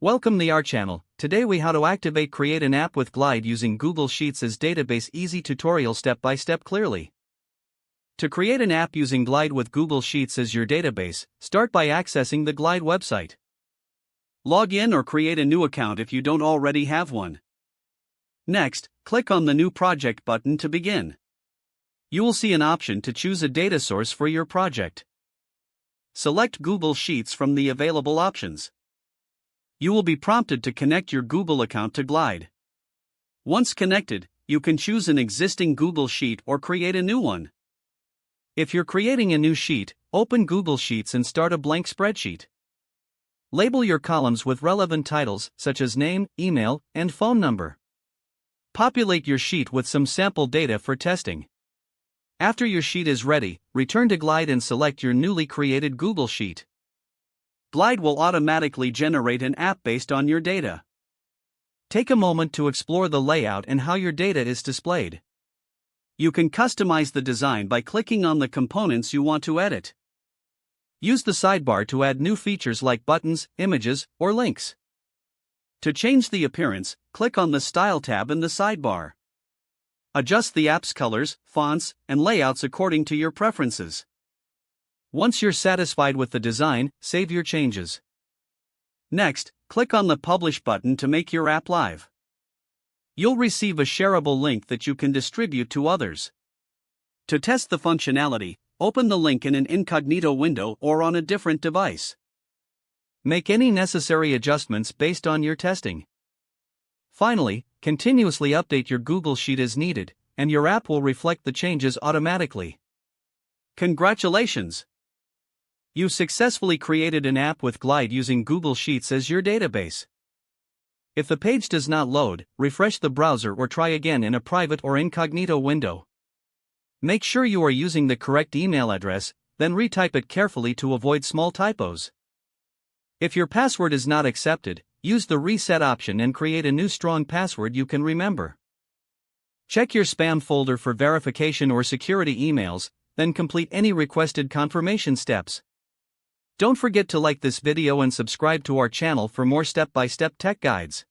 Welcome to our channel. Today we how to create an app with Glide using Google Sheets as database. Easy tutorial step by step clearly. To create an app using Glide with Google Sheets as your database, start by accessing the Glide website. Log in or create a new account if you don't already have one. Next, click on the New Project button to begin. You will see an option to choose a data source for your project. Select Google Sheets from the available options. You will be prompted to connect your Google account to Glide. Once connected, you can choose an existing Google Sheet or create a new one. If you're creating a new sheet, open Google Sheets and start a blank spreadsheet. Label your columns with relevant titles such as name, email, and phone number. Populate your sheet with some sample data for testing. After your sheet is ready, return to Glide and select your newly created Google Sheet. Glide will automatically generate an app based on your data. Take a moment to explore the layout and how your data is displayed. You can customize the design by clicking on the components you want to edit. Use the sidebar to add new features like buttons, images, or links. To change the appearance, click on the Style tab in the sidebar. Adjust the app's colors, fonts, and layouts according to your preferences. Once you're satisfied with the design, save your changes. Next, click on the Publish button to make your app live. You'll receive a shareable link that you can distribute to others. To test the functionality, open the link in an incognito window or on a different device. Make any necessary adjustments based on your testing. Finally, continuously update your Google Sheet as needed, and your app will reflect the changes automatically. Congratulations! You successfully created an app with Glide using Google Sheets as your database. If the page does not load, refresh the browser or try again in a private or incognito window. Make sure you are using the correct email address, then retype it carefully to avoid small typos. If your password is not accepted, use the reset option and create a new strong password you can remember. Check your spam folder for verification or security emails, then complete any requested confirmation steps. Don't forget to like this video and subscribe to our channel for more step-by-step tech guides.